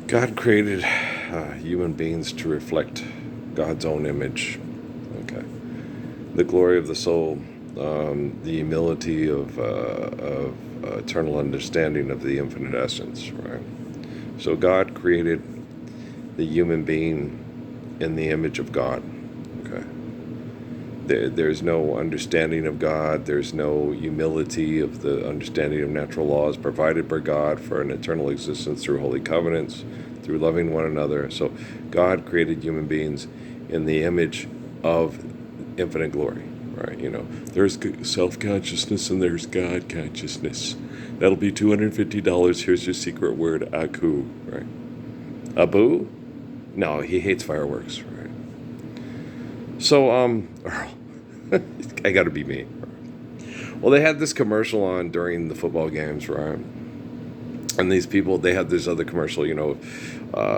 God created human beings to reflect God's own image. Okay. The glory of the soul, the humility of eternal understanding of the infinite essence, right? So God created the human being in the image of God. Okay. There's no understanding of God. There's no humility of the understanding of natural laws provided by God for an eternal existence through holy covenants, through loving one another. So God created human beings in the image of infinite glory, right? There's self-consciousness and there's God consciousness. That'll be $250. Here's your secret word, Aku, right? Abu? No, he hates fireworks, right? So, Earl, I gotta be me. Well, they had this commercial on during the football games, right? And these people, they had this other commercial,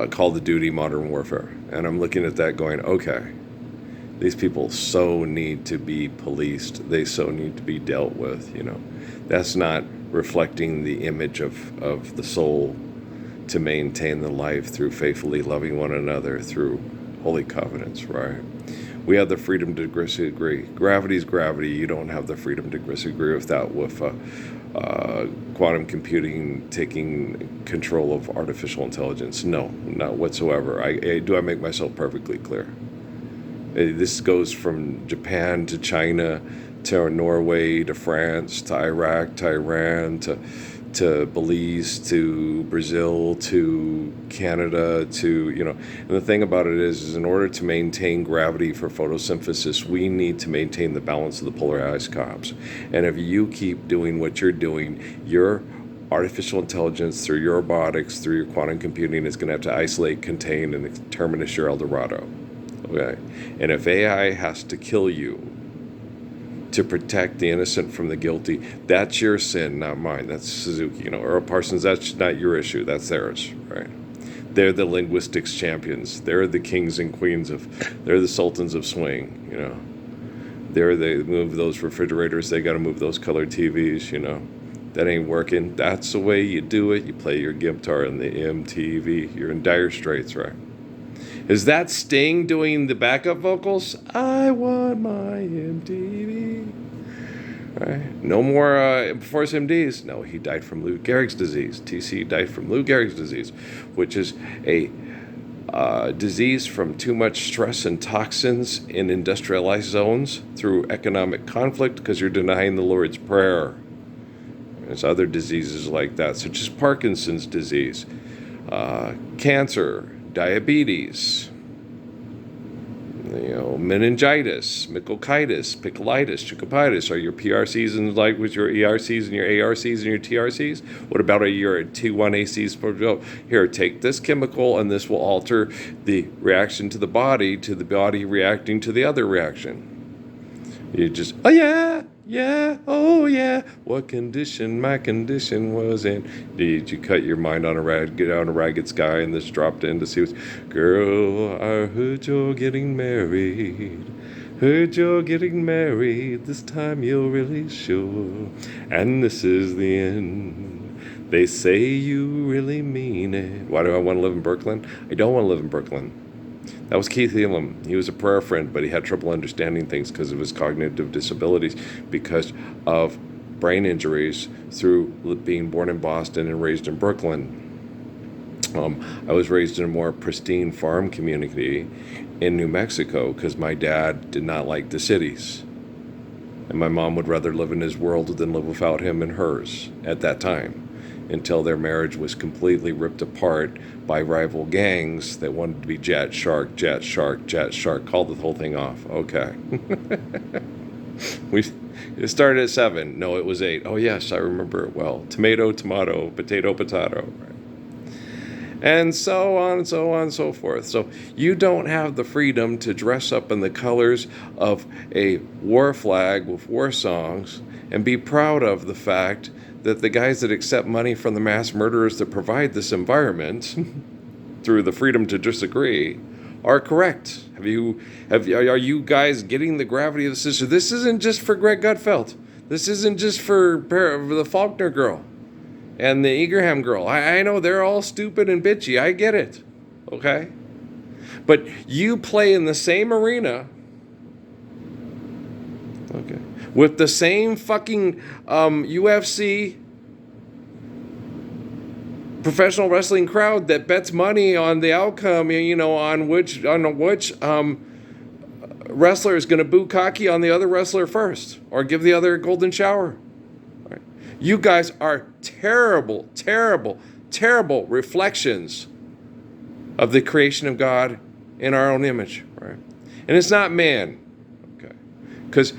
Call of Duty Modern Warfare. And I'm looking at that going, okay, these people so need to be policed. They so need to be dealt with. That's not reflecting the image of the soul to maintain the life through faithfully loving one another through holy covenants, right? We have the freedom to disagree. Gravity's gravity. You don't have the freedom to disagree with that with quantum computing taking control of artificial intelligence. No, not whatsoever. I make myself perfectly clear. This goes from Japan to China to Norway to France to Iraq to Iran to Belize to Brazil to Canada to. And the thing about it is in order to maintain gravity for photosynthesis, we need to maintain the balance of the polar ice caps. And if you keep doing what you're doing, your artificial intelligence through your robotics, through your quantum computing is going to have to isolate, contain, and terminus your El Dorado. Okay? And if AI has to kill you to protect the innocent from the guilty, that's your sin, not mine. That's Suzuki. Earl Parsons, that's not your issue. That's theirs, right? They're the linguistics champions. They're the kings and queens they're the sultans of swing, They move those refrigerators. They got to move those colored TVs, That ain't working. That's the way you do it. You play your guitar in the MTV. You're in dire straits, right? Is that Sting doing the backup vocals? I want my MTV. Right. No more Force MDs. No, he died from Lou Gehrig's disease. TC died from Lou Gehrig's disease, which is a disease from too much stress and toxins in industrialized zones through economic conflict because you're denying the Lord's Prayer. There's other diseases like that, such as Parkinson's disease, cancer, diabetes, meningitis, mycokitis, piccolitis, chikungunya. Are your PRCs and like with your ERCs and your ARCs and your TRCs? What about your T1ACs? Here, take this chemical and this will alter the reaction to the body reacting to the other reaction. You just, oh yeah, oh yeah. What condition my condition was in? Did you cut your mind on a ragged sky and this dropped in to see what's... Girl, I heard you're getting married. Heard you're getting married. This time you're really sure. And this is the end. They say you really mean it. Why do I want to live in Brooklyn? I don't want to live in Brooklyn. That was Keith Elam. He was a prayer friend, but he had trouble understanding things because of his cognitive disabilities, because of brain injuries through being born in Boston and raised in Brooklyn. I was raised in a more pristine farm community in New Mexico because my dad did not like the cities. And my mom would rather live in his world than live without him and hers at that time, until their marriage was completely ripped apart by rival gangs that wanted to be Jet Shark, Jet Shark, Jet Shark. Called the whole thing off. Okay. It started at 7. No, it was 8. Oh, yes, I remember it well. Tomato, tomato, potato, potato. Right? And so on and so on and so forth. So you don't have the freedom to dress up in the colors of a war flag with war songs and be proud of the fact that the guys that accept money from the mass murderers that provide this environment through the freedom to disagree are correct. Are you guys getting the gravity of the system? This isn't just for Greg Gutfeld. This isn't just for the Faulkner girl. and the Ingraham girl. I know they're all stupid and bitchy. I get it. Okay? But you play in the same arena, okay, with the same fucking UFC professional wrestling crowd that bets money on the outcome, on which wrestler is going to bukkake on the other wrestler first or give the other a golden shower. Right? You guys are terrible, terrible, terrible reflections of the creation of God in our own image, right? And it's not man, okay? Because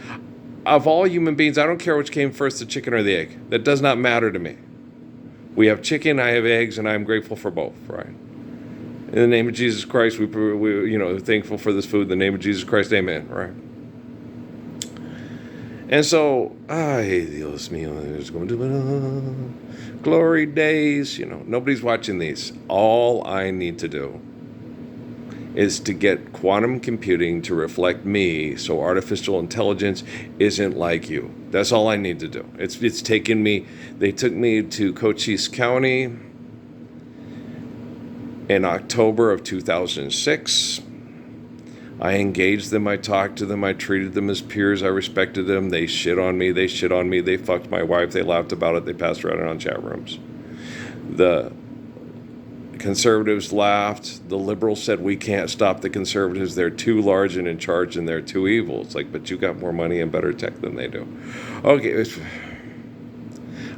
of all human beings, I don't care which came first, the chicken or the egg. That does not matter to me. We have chicken, I have eggs, and I'm grateful for both, right? In the name of Jesus Christ, we thankful for this food. In the name of Jesus Christ, amen, right? And so, ay, Dios mío, there's going to glory days. Nobody's watching these. All I need to do is to get quantum computing to reflect me, so artificial intelligence isn't like you. That's all I need to do. It's taken me. They took me to Cochise County in October of 2006. I engaged them, I talked to them, I treated them as peers, I respected them. They shit on me, they fucked my wife, they laughed about it, they passed around it on chat rooms. The conservatives laughed, the liberals said we can't stop the conservatives, they're too large and in charge and they're too evil. It's like, but you got more money and better tech than they do. Okay,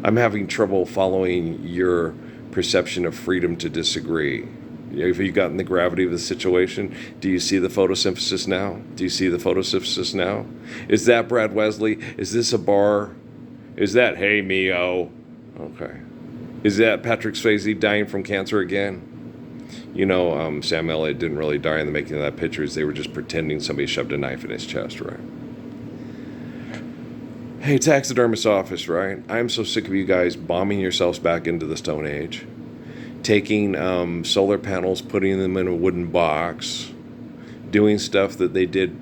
I'm having trouble following your perception of freedom to disagree. Have you gotten the gravity of the situation? Do you see the photosynthesis now? Is that Brad Wesley? Is this a bar? Is that Hey Mio? Okay. Is that Patrick Swayze dying from cancer again? Sam Elliott didn't really die in the making of that picture. They were just pretending somebody shoved a knife in his chest, right? Hey, taxidermist office, right? I'm so sick of you guys bombing yourselves back into the Stone Age. Taking solar panels, putting them in a wooden box, doing stuff that they did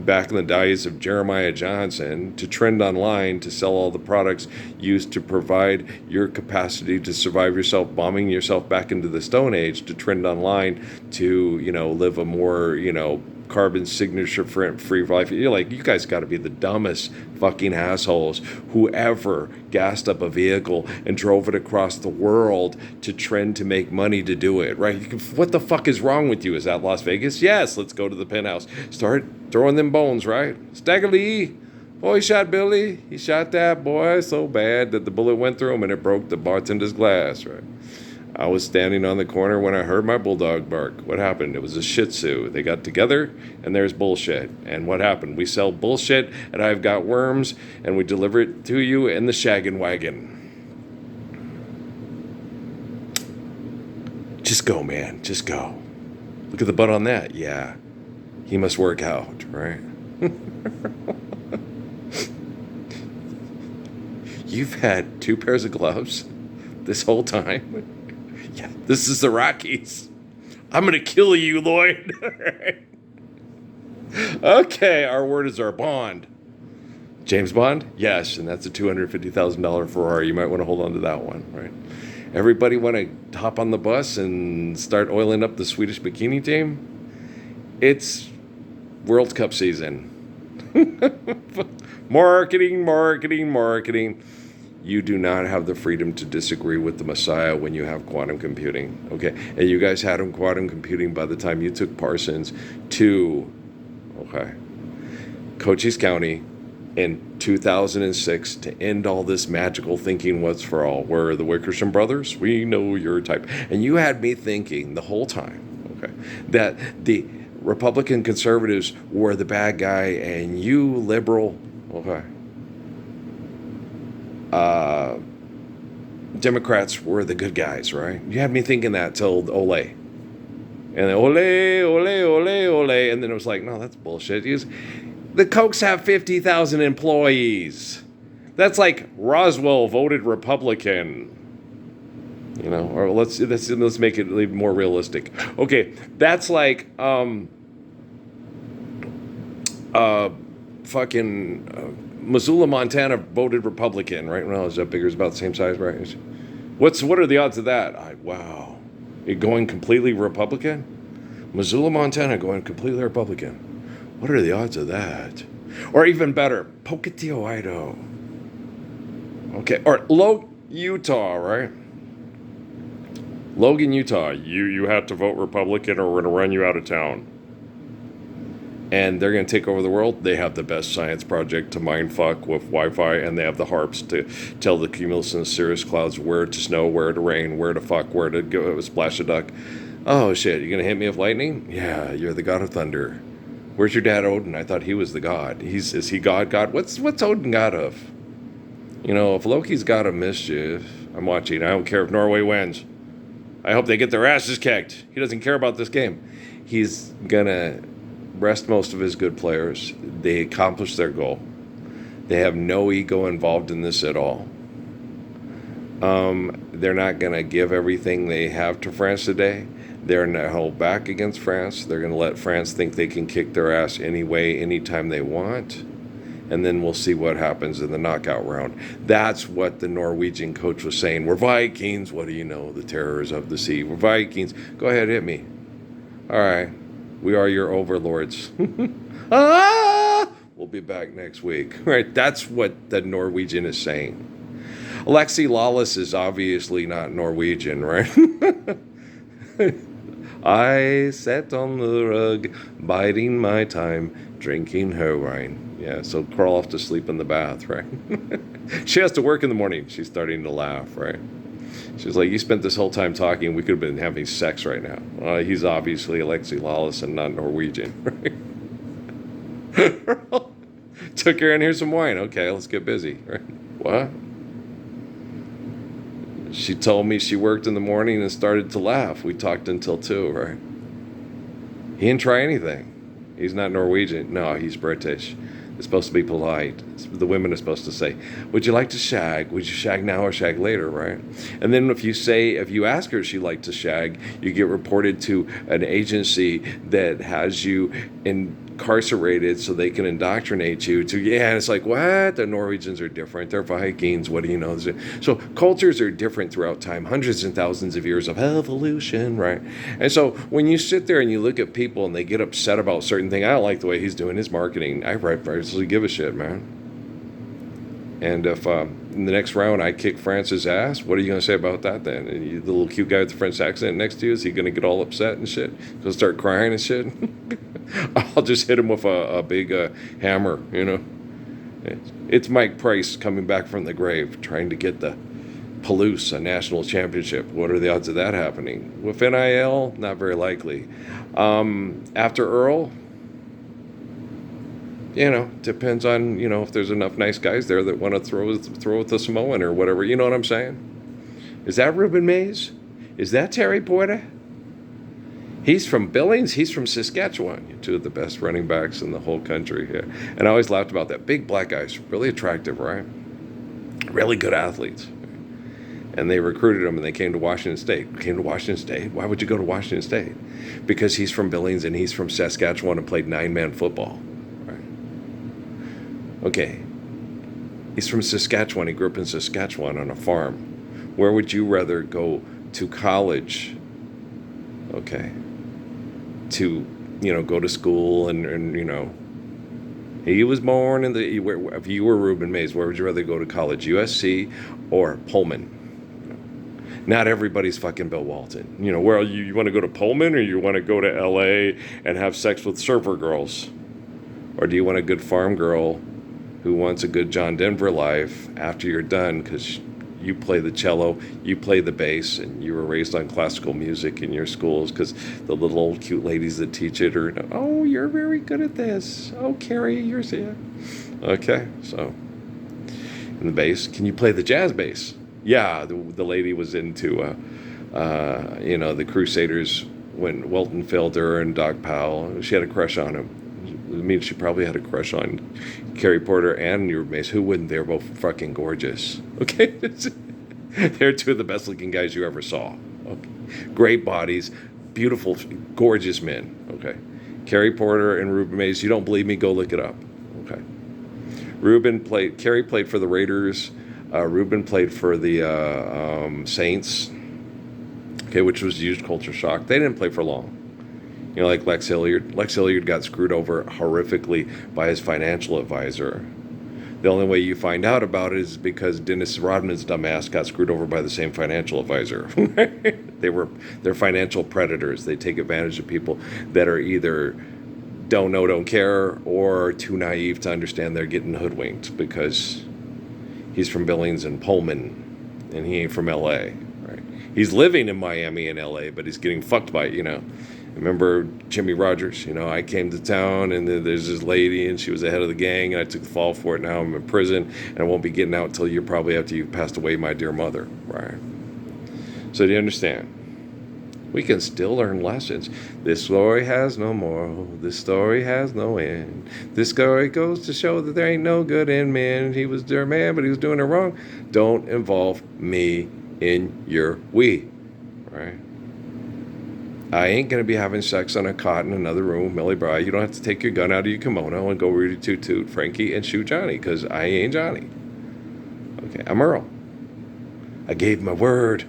back in the days of Jeremiah Johnson to trend online to sell all the products used to provide your capacity to survive yourself, bombing yourself back into the Stone Age to trend online to, live a more, carbon signature free life. You're like, you guys got to be the dumbest fucking assholes who ever gassed up a vehicle and drove it across the world to trend to make money to do it, right? What the fuck is wrong with you? Is that Las Vegas? Yes, let's go to the penthouse. Start throwing them bones, right? Stagger Lee. Oh, he shot Billy. He shot that boy so bad that the bullet went through him and it broke the bartender's glass, right? I was standing on the corner when I heard my bulldog bark. What happened? It was a Shih Tzu. They got together, and there's bullshit. And what happened? We sell bullshit, and I've got worms, and we deliver it to you in the shaggin' wagon. Just go, man. Just go. Look at the butt on that. Yeah. He must work out, right? You've had 2 pairs of gloves this whole time. Yeah, this is the Rockies. I'm going to kill you, Lloyd. Okay, our word is our bond. James Bond? Yes, and that's a $250,000 Ferrari. You might want to hold on to that one, right? Everybody want to hop on the bus and start oiling up the Swedish bikini team? It's World Cup season. Marketing. You do not have the freedom to disagree with the Messiah when you have quantum computing, okay? And you guys had quantum computing by the time you took Parsons to, Cochise County in 2006 to end all this magical thinking once for all. We're the Wickersham brothers. We know your type. And you had me thinking the whole time, that the Republican conservatives were the bad guy and you liberal, Democrats were the good guys, right? You had me thinking that till ole. And then ole, and then it was like, no, that's bullshit. The Kochs have 50,000 employees. That's like Roswell voted Republican. Or let's make it even more realistic. Okay, that's like Missoula, Montana voted Republican, right? Well, is that bigger? It's about the same size, right? What are the odds of that? Wow. It going completely Republican? Missoula, Montana going completely Republican. What are the odds of that? Or even better, Pocatello, Idaho. Okay, or Utah, right? Logan, Utah. You have to vote Republican or we're going to run you out of town. And they're going to take over the world. They have the best science project to mind fuck with Wi-Fi, and they have the harps to tell the cumulus and cirrus clouds where to snow, where to rain, where to fuck, where to go splash a duck. Oh shit, you going to hit me with lightning? Yeah, you're the god of thunder. Where's your dad Odin? I thought he was the god. Is he God? What's Odin god of? You know, if Loki's god of mischief, I'm watching. I don't care if Norway wins. I hope they get their asses kicked. He doesn't care about this game. He's gonna rest most of his good players. They accomplished their goal. They have no ego involved in this at all. They're not gonna give everything they have to France today. They're not held back against France. They're gonna let France think they can kick their ass anyway, anytime they want. And then we'll see what happens in the knockout round. That's what the Norwegian coach was saying. We're Vikings. What do you know? The terrors of the sea. We're Vikings. Go ahead, hit me. All right. We are your overlords. We'll be back next week. Right? That's what the Norwegian is saying. Alexi Lawless is obviously not Norwegian, right? I sat on the rug, biding my time, drinking her wine. Yeah, so crawl off to sleep in the bath, right? She has to work in the morning. She's starting to laugh, right? She's like, you spent this whole time talking. We could have been having sex right now. He's obviously Alexi Lawless and not Norwegian, right? Took her in, here's some wine. Okay, let's get busy, right? What? She told me she worked in the morning and started to laugh. We talked until 2, right? He didn't try anything. He's not Norwegian. No, he's British. It's supposed to be polite. The women are supposed to say, would you like to shag? Would you shag now or shag later, right? And then if you ask her if she'd like to shag, you get reported to an agency that has you incarcerated so they can indoctrinate you to, yeah, and it's like, what? The Norwegians are different. They're Vikings. What do you know? So cultures are different throughout time, hundreds and thousands of years of evolution, right? And so when you sit there and you look at people and they get upset about certain things, I don't like the way he's doing his marketing. I rightfully give a shit, man. And if in the next round I kick France's ass, what are you going to say about that then? And the little cute guy with the French accent next to you, is he going to get all upset and shit? He'll start crying and shit? I'll just hit him with a big hammer, you know? It's Mike Price coming back from the grave, trying to get the Palouse a national championship. What are the odds of that happening? With NIL, not very likely. After Earl, you know, depends on, you know, if there's enough nice guys there that want to throw with the Samoan or whatever. You know what I'm saying? Is that Ruben Mays? Is that Terry Porter? He's from Billings. He's from Saskatchewan. 2 of the best running backs in the whole country here. And I always laughed about that. Big black guys, really attractive, right? Really good athletes. And they recruited him and they came to Washington State. Came to Washington State? Why would you go to Washington State? Because he's from Billings and he's from Saskatchewan and played 9-man football. Okay, he's from Saskatchewan. He grew up in Saskatchewan on a farm. Where would you rather go to college? Okay, to, you know, go to school and you know, he was born in the, if you were Ruben Mays, where would you rather go to college, USC or Pullman? Not everybody's fucking Bill Walton. You know, where you want to go to Pullman or you want to go to LA and have sex with surfer girls? Or do you want a good farm girl who wants a good John Denver life after you're done because you play the cello, you play the bass, and you were raised on classical music in your schools because the little old cute ladies that teach it are, oh, you're very good at this. Oh, Carrie, you're here. Okay, so in the bass, can you play the jazz bass? Yeah, the lady was into, you know, the Crusaders when Welton Fielder and Doc Powell. She had a crush on him. I mean, she probably had a crush on Carrie Porter and Ruben Mays. Who wouldn't? They're both fucking gorgeous. Okay? They're 2 of the best looking guys you ever saw. Okay? Great bodies, beautiful, gorgeous men. Okay? Carrie Porter and Ruben Mays. You don't believe me? Go look it up. Okay? Kerry played for the Raiders. Ruben played for the Saints. Okay, which was huge culture shock. They didn't play for long. You know, like Lex Hilliard. Lex Hilliard got screwed over horrifically by his financial advisor. The only way you find out about it is because Dennis Rodman's dumbass got screwed over by the same financial advisor. They're financial predators. They take advantage of people that are either don't know, don't care, or too naive to understand they're getting hoodwinked because he's from Billings and Pullman, and he ain't from L.A., right? He's living in Miami and L.A., but he's getting fucked by, Remember Jimmy Rogers? I came to town and there's this lady and she was the head of the gang and I took the fall for it. Now I'm in prison and I won't be getting out till probably after you've passed away, my dear mother, right? So do you understand? We can still learn lessons. This story has no moral. This story has no end. This story goes to show that there ain't no good in men. He was their man, but he was doing it wrong. Don't involve me in your we, right? I ain't going to be having sex on a cot in another room with Millie Bry. You don't have to take your gun out of your kimono and go Rudy Toot Toot Frankie and shoot Johnny, because I ain't Johnny. Okay, I'm Earl. I gave my word,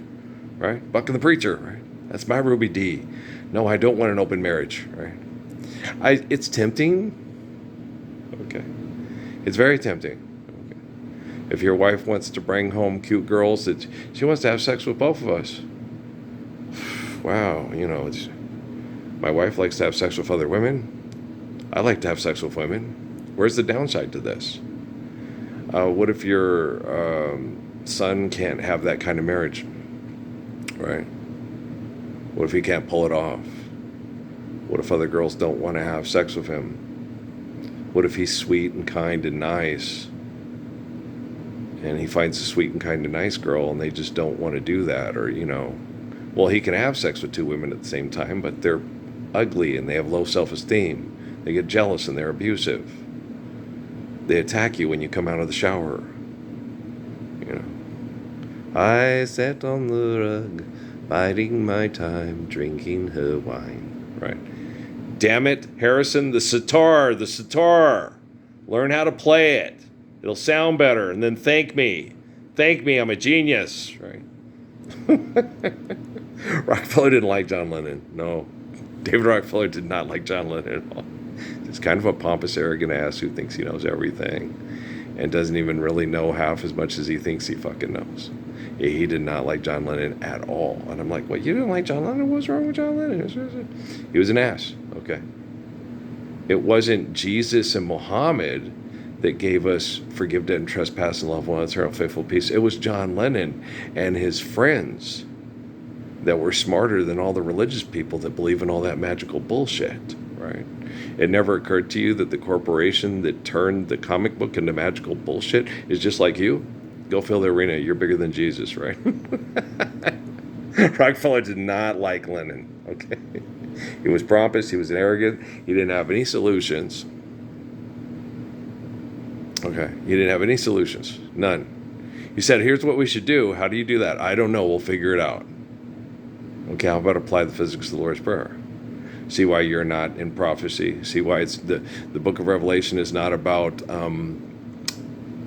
right? Buck and the Preacher, right? That's my Ruby D. No, I don't want an open marriage, right? It's tempting. Okay. It's very tempting. Okay. If your wife wants to bring home cute girls, she wants to have sex with both of us. Wow, my wife likes to have sex with other women. I like to have sex with women. Where's the downside to this? What if your son can't have that kind of marriage, right? What if he can't pull it off? What if other girls don't want to have sex with him? What if he's sweet and kind and nice, and he finds a sweet and kind and nice girl and they just don't want to do that, or, well, he can have sex with two women at the same time, but they're ugly and they have low self-esteem. They get jealous and they're abusive. They attack you when you come out of the shower. I sat on the rug, biding my time, drinking her wine. Right. Damn it, Harrison, the sitar. Learn how to play it. It'll sound better, and then thank me. Thank me, I'm a genius. Right. Rockefeller didn't like John Lennon. No. David Rockefeller did not like John Lennon at all. He's kind of a pompous, arrogant ass who thinks he knows everything and doesn't even really know half as much as he thinks he fucking knows. He did not like John Lennon at all. And I'm like, what, you didn't like John Lennon? What's wrong with John Lennon? He was an ass, okay? It wasn't Jesus and Muhammad that gave us forgive debt and trespass and love one eternal faithful peace. It was John Lennon and his friends that were smarter than all the religious people that believe in all that magical bullshit, right? It never occurred to you that the corporation that turned the comic book into magical bullshit is just like you? Go fill the arena. You're bigger than Jesus, right? Rockefeller did not like Lennon, okay? He was pompous. He was arrogant. He didn't have any solutions. Okay, he didn't have any solutions. None. He said, here's what we should do. How do you do that? I don't know. We'll figure it out. Okay, how about apply the physics of the Lord's Prayer? See why you're not in prophecy. See why it's the book of Revelation is not about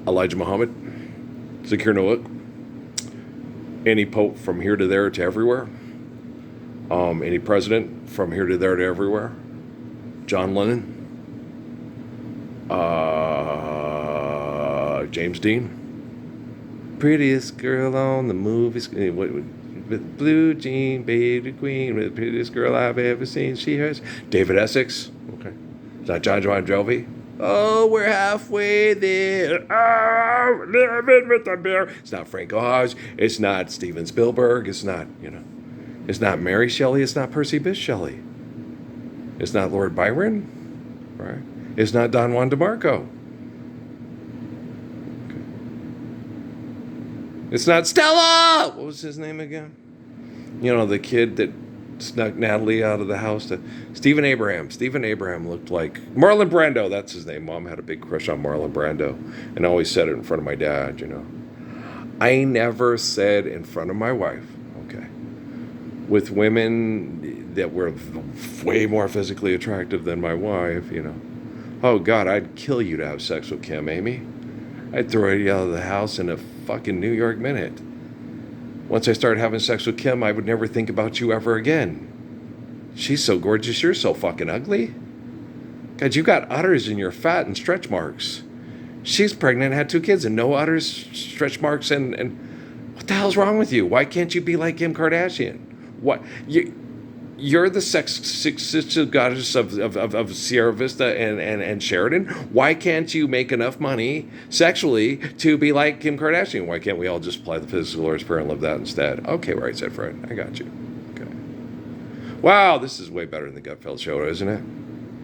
Elijah Muhammad, Zakir Noah, any pope from here to there to everywhere, any president from here to there to everywhere, John Lennon, James Dean, prettiest girl on the movie screen, with blue jean, baby queen, with the prettiest girl I've ever seen. She has David Essex. Okay, is that John Jovi? Oh, we're halfway there. Oh, living with the bear. It's not Frank Oz. It's not Steven Spielberg. It's not, it's not Mary Shelley. It's not Percy Bysshe Shelley. It's not Lord Byron, right? It's not Don Juan DeMarco. Okay. It's not Stella. What was his name again? The kid that snuck Natalie out of the house. Stephen Abraham. Stephen Abraham looked like Marlon Brando. That's his name. Mom had a big crush on Marlon Brando and always said it in front of my dad, I never said in front of my wife, okay, with women that were way more physically attractive than my wife, oh God, I'd kill you to have sex with Kim, Amy. I'd throw you out of the house in a fucking New York minute. Once I started having sex with Kim, I would never think about you ever again. She's so gorgeous, you're so fucking ugly. God, you got udders in your fat and stretch marks. She's pregnant, had 2 kids, and no udders, stretch marks, and what the hell's wrong with you? Why can't you be like Kim Kardashian? What you're the sexist goddess of Sierra Vista and Sheridan. Why can't you make enough money sexually to be like Kim Kardashian? Why can't we all just apply the physical Lord's Prayer and live that instead? Okay, right, said Fred. I got you. Okay. Wow, this is way better than the Gutfeld show, isn't it?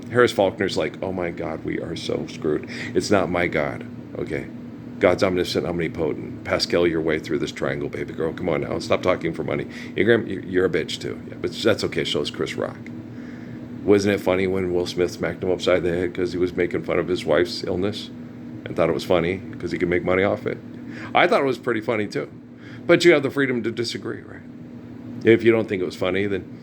Harris Faulkner's like, oh my God, we are so screwed. It's not my God, okay? God's omniscient, omnipotent. Pascal your way through this triangle, baby girl. Come on now, stop talking for money. You're a bitch too. Yeah, but that's okay, so is Chris Rock. Wasn't it funny when Will Smith smacked him upside the head because he was making fun of his wife's illness and thought it was funny because he could make money off it? I thought it was pretty funny too. But you have the freedom to disagree, right? If you don't think it was funny, then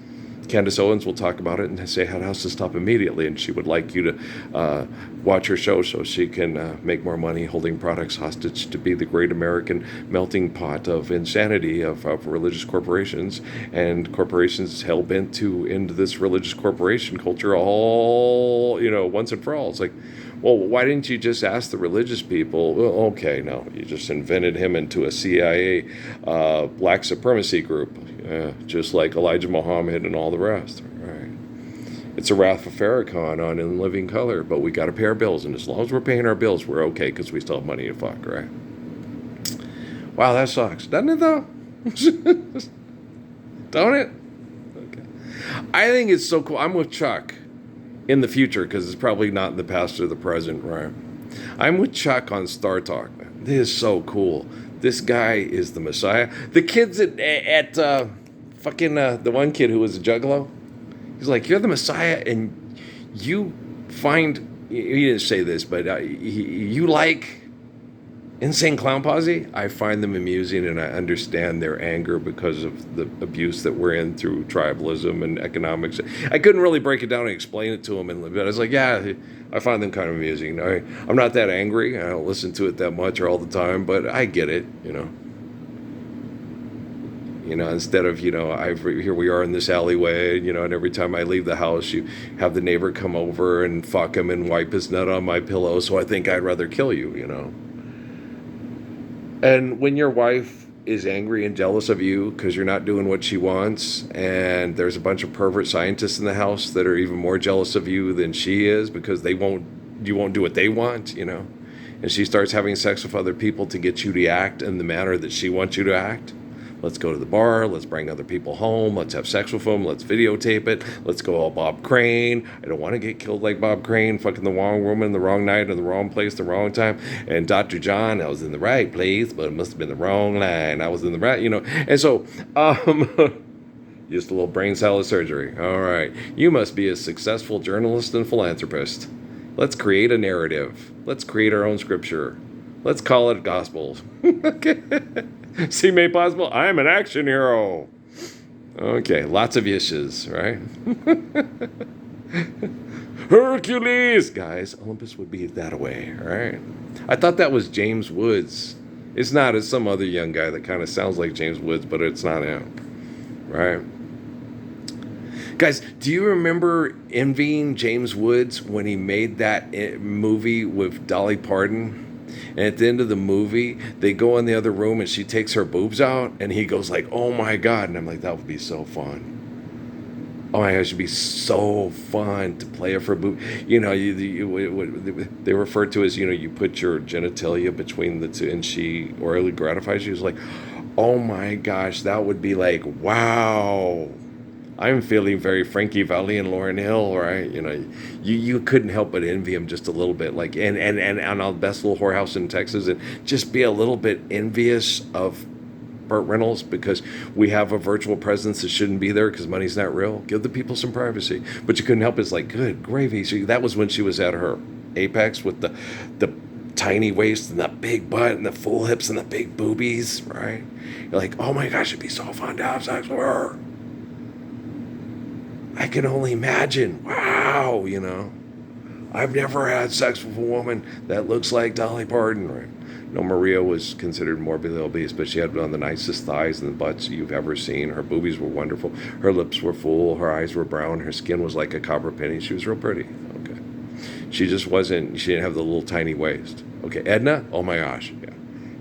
Candace Owens will talk about it and say how it has to stop immediately, and she would like you to watch her show so she can make more money holding products hostage to be the great American melting pot of insanity of religious corporations, and corporations hell-bent to end this religious corporation culture all, once and for all. It's like, well, why didn't you just ask the religious people? Well, okay, no, you just invented him into a CIA black supremacy group, just like Elijah Muhammad and all the rest. Right? It's a Wrath of Farrakhan on In Living Color, but we got to pay our bills, and as long as we're paying our bills, we're okay because we still have money to fuck, right? Wow, that sucks, doesn't it though? Don't it? Okay. I think it's so cool. I'm with Chuck in the future, because it's probably not in the past or the present, right? I'm with Chuck on Star Talk. This is so cool. This guy is the Messiah. The kids at fucking the one kid who was a juggalo, he's like, you're the Messiah, and you find, he didn't say this, but you like Insane Clown Posse. I find them amusing, and I understand their anger because of the abuse that we're in through tribalism and economics. I couldn't really break it down and explain it to them, but I was like, yeah, I find them kind of amusing. I'm not that angry. I don't listen to it that much or all the time, but I get it, instead of, here we are in this alleyway, and every time I leave the house, you have the neighbor come over and fuck him and wipe his nut on my pillow, so I think I'd rather kill you, And when your wife is angry and jealous of you because you're not doing what she wants, and there's a bunch of pervert scientists in the house that are even more jealous of you than she is because you won't do what they want, and she starts having sex with other people to get you to act in the manner that she wants you to act. Let's go to the bar. Let's bring other people home. Let's have sex with them. Let's videotape it. Let's go all Bob Crane. I don't want to get killed like Bob Crane, fucking the wrong woman, the wrong night, in the wrong place, the wrong time. And Dr. John, I was in the right place, but it must have been the wrong line. I was in the right, And so, just a little brain salad surgery. All right. You must be a successful journalist and philanthropist. Let's create a narrative. Let's create our own scripture. Let's call it gospel. Okay. See, made possible? I am an action hero. Okay, lots of issues, right? Hercules! Guys, Olympus would be that way, right? I thought that was James Woods. It's not. It's some other young guy that kind of sounds like James Woods, but it's not him, right? Guys, do you remember envying James Woods when he made that movie with Dolly Parton? And at the end of the movie, they go in the other room and she takes her boobs out, and he goes like, oh my God. And I'm like, that would be so fun. Oh my gosh, it'd be so fun to play it for boob. They refer to as, you put your genitalia between the two and she orally gratifies you. It's like, oh my gosh, that would be like, wow. I'm feeling very Frankie Valli and Lauryn Hill, right? You couldn't help but envy him just a little bit, like, and on the best little whorehouse in Texas, and just be a little bit envious of Burt Reynolds because we have a virtual presence that shouldn't be there because money's not real. Give the people some privacy, but you couldn't help it. It's like, good gravy. So that was when she was at her apex with the tiny waist and the big butt and the full hips and the big boobies, right? You're like, oh my gosh, it'd be so fun to have sex with her. I can only imagine. Wow, I've never had sex with a woman that looks like Dolly Parton, right? No, Maria was considered morbidly obese, but she had one of the nicest thighs and butts you've ever seen. Her boobies were wonderful. Her lips were full. Her eyes were brown. Her skin was like a copper penny. She was real pretty. Okay. She just wasn't, she didn't have the little tiny waist. Okay. Edna? Oh my gosh. Yeah.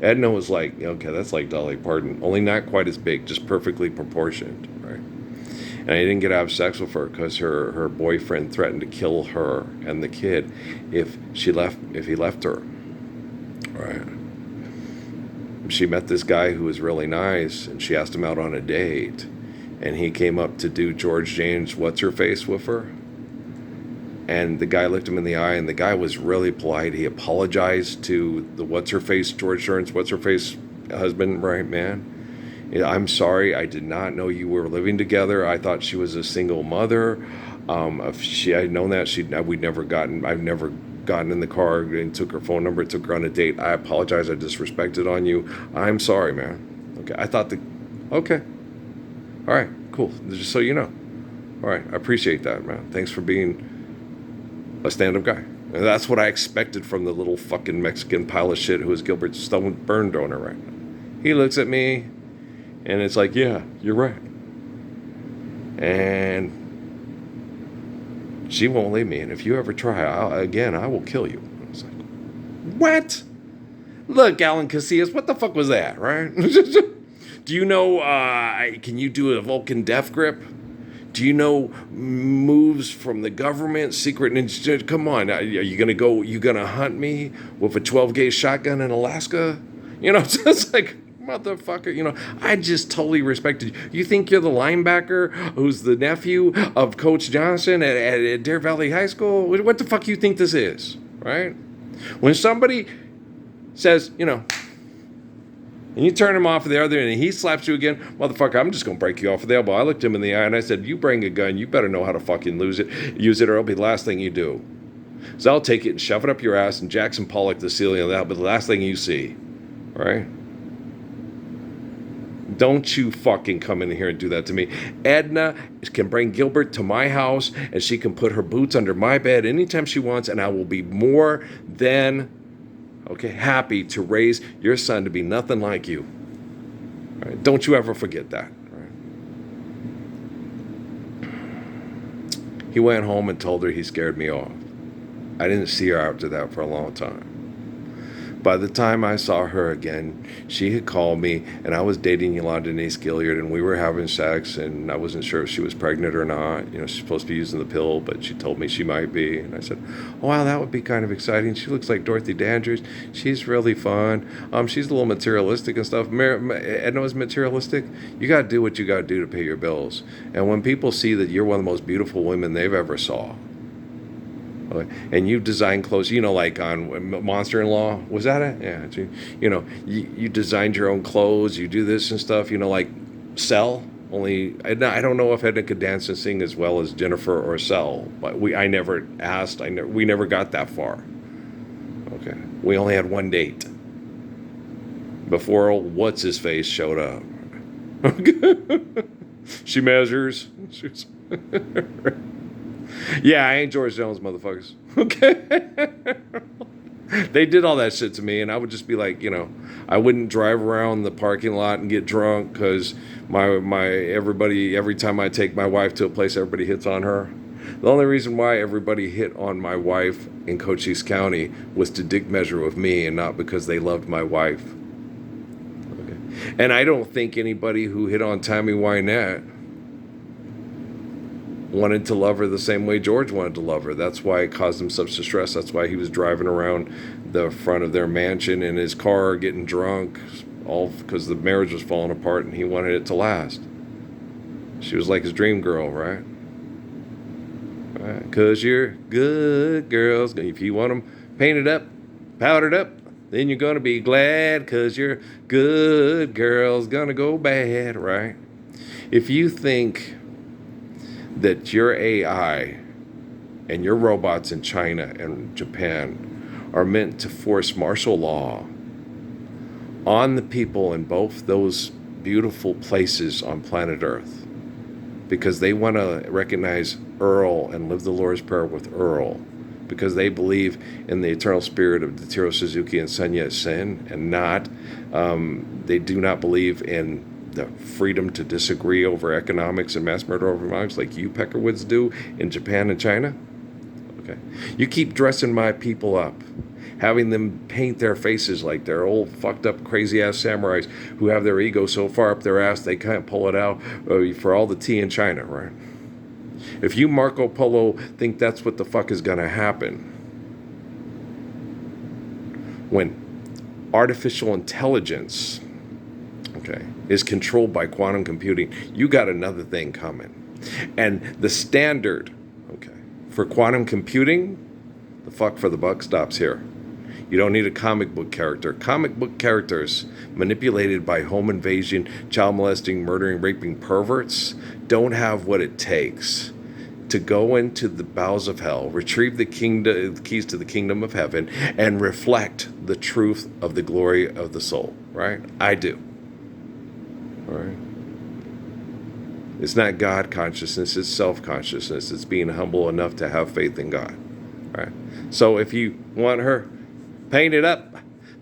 Edna was like, okay, that's like Dolly Parton. Only not quite as big, just perfectly proportioned, right? And I didn't get to have sex with her because her boyfriend threatened to kill her and the kid if he left her. Right. She met this guy who was really nice, and she asked him out on a date, and he came up to do George James what's-her-face with her, and the guy looked him in the eye, and the guy was really polite. He apologized to the what's-her-face, George Stern's what's-her-face husband, right, man? I'm sorry, I did not know you were living together. I thought she was a single mother. If she had known that, I've never gotten in the car and took her phone number, took her on a date. I apologize, I disrespected on you. I'm sorry, man. Okay, I thought okay. All right, cool. Just so you know. All right, I appreciate that, man. Thanks for being a stand-up guy. And that's what I expected from the little fucking Mexican pile of shit who is Gilbert Stone burn donor right now. He looks at me, and it's like, yeah, you're right. And she won't leave me, and if you ever try again, I will kill you. I was like, what? Look, Alan Casillas, what the fuck was that, right? Do you know, can you do a Vulcan death grip? Do you know moves from the government, secret ninja? Come on, are you gonna hunt me with a 12-gauge shotgun in Alaska? It's like, motherfucker, I just totally respected you. You think you're the linebacker who's the nephew of Coach Johnson at Deer Valley High School? What the fuck you think this is, right? When somebody says, and you turn him off of the other end and he slaps you again, motherfucker, I'm just going to break you off with the elbow. I looked him in the eye and I said, you bring a gun, you better know how to fucking use it, or it'll be the last thing you do. So I'll take it and shove it up your ass and Jackson Pollock the ceiling of that, but the last thing you see, right? Don't you fucking come in here and do that to me. Edna can bring Gilbert to my house and she can put her boots under my bed anytime she wants, and I will be more than happy to raise your son to be nothing like you. All right? Don't you ever forget that. All right? He went home and told her he scared me off. I didn't see her after that for a long time. By the time I saw her again, she had called me, and I was dating Yolanda Denise Gilliard, and we were having sex, and I wasn't sure if she was pregnant or not. She's supposed to be using the pill, but she told me she might be. And I said, oh, wow, that would be kind of exciting. She looks like Dorothy Dandridge. She's really fun. She's a little materialistic and stuff. Edna was materialistic. You got to do what you got to do to pay your bills. And when people see that you're one of the most beautiful women they've ever saw, and you design clothes, like on Monster-in-Law, was that it? Yeah, you designed your own clothes, you do this and stuff, like Sel. Only I don't know if Edna could dance and sing as well as Jennifer or Sel, but I never asked. We never got that far. Okay, we only had one date before old what's his face showed up. She measures. Yeah, I ain't George Jones, motherfuckers. Okay. They did all that shit to me, and I would just be like, I wouldn't drive around the parking lot and get drunk because every time I take my wife to a place, everybody hits on her. The only reason why everybody hit on my wife in Cochise County was to dick measure with me and not because they loved my wife. Okay. And I don't think anybody who hit on Tammy Wynette wanted to love her the same way George wanted to love her. That's why it caused him such distress. That's why he was driving around the front of their mansion in his car getting drunk, all because the marriage was falling apart and he wanted it to last. She was like his dream girl, right? Because you're good girls. If you want them painted up, powdered up, then you're going to be glad because your good girl's going to go bad, right? If you think that your AI and your robots in China and Japan are meant to force martial law on the people in both those beautiful places on planet Earth because they want to recognize Earl and live the Lord's Prayer with Earl because they believe in the eternal spirit of Taro Suzuki and Sun Yat-sen, and not, they do not believe in the freedom to disagree over economics and mass murder over economics like you Peckerwoods do in Japan and China. Okay, you keep dressing my people up, having them paint their faces like they're old, fucked up, crazy ass samurais who have their ego so far up their ass they can't pull it out for all the tea in China, right? If you Marco Polo think that's what the fuck is gonna happen, when artificial intelligence, okay, is controlled by quantum computing, you got another thing coming. And the standard, okay, for quantum computing, the fuck for the buck stops here. You don't need a comic book character. Comic book characters manipulated by home invasion, child molesting, murdering, raping perverts don't have what it takes to go into the bowels of hell, retrieve the keys to the kingdom of heaven, and reflect the truth of the glory of the soul, right? I do. All right? It's not God consciousness, it's self-consciousness. It's being humble enough to have faith in God, right? So if you want her painted up,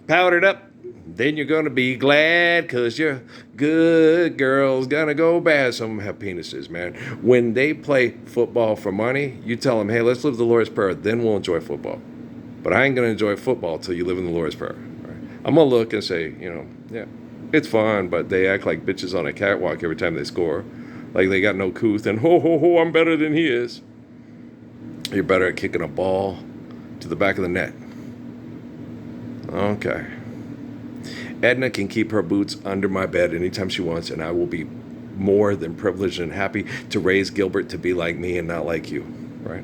powdered up, then you're going to be glad because your good girl's going to go bad. Some of them have penises, man. When they play football for money, you tell them, hey, let's live the Lord's Prayer, then we'll enjoy football. But I ain't going to enjoy football till you live in the Lord's Prayer. Right? I'm going to look and say, yeah, it's fun, but they act like bitches on a catwalk every time they score. Like they got no couth and ho, I'm better than he is. You're better at kicking a ball to the back of the net. Okay. Edna can keep her boots under my bed anytime she wants, and I will be more than privileged and happy to raise Gilbert to be like me and not like you, right?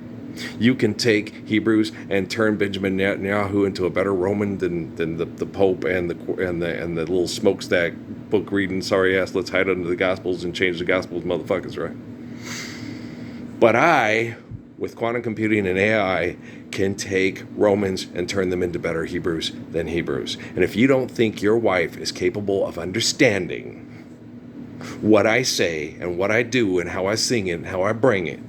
You can take Hebrews and turn Benjamin Netanyahu into a better Roman than the Pope and the little smokestack book reading sorry ass let's hide under the Gospels and change the Gospels motherfuckers, right? But I, with quantum computing and AI, can take Romans and turn them into better Hebrews than Hebrews. And if you don't think your wife is capable of understanding what I say and what I do and how I sing it and how I bring it,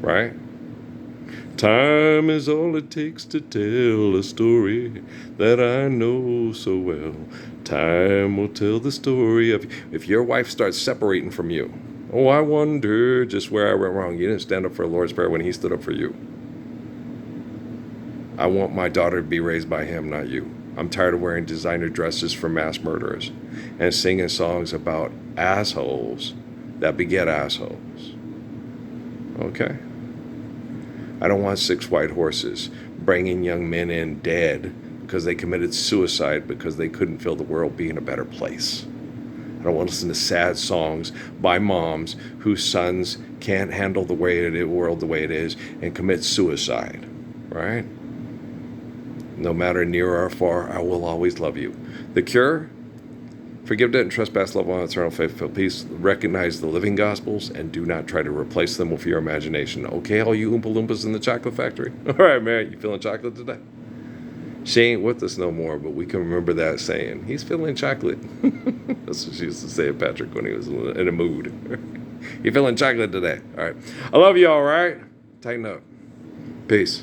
right? Time is all it takes to tell a story that I know so well. Time will tell the story of if your wife starts separating from you. Oh, I wonder just where I went wrong. You didn't stand up for the Lord's Prayer when he stood up for you. I want my daughter to be raised by him, not you. I'm tired of wearing designer dresses for mass murderers and singing songs about assholes that beget assholes. Okay? I don't want 6 white horses bringing young men in dead because they committed suicide because they couldn't feel the world being a better place. I don't want to listen to sad songs by moms whose sons can't handle the world the way it is and commit suicide, right? No matter near or far, I will always love you. The cure? Forgive debt and trespass, love one, eternal faith, feel peace. Recognize the living gospels and do not try to replace them with your imagination. Okay, all you Oompa Loompas in the chocolate factory? All right, man, you feeling chocolate today? She ain't with us no more, but we can remember that saying. He's feeling chocolate. That's what she used to say to Patrick when he was in a mood. You feeling chocolate today? All right. I love you all right? Tighten up. Peace.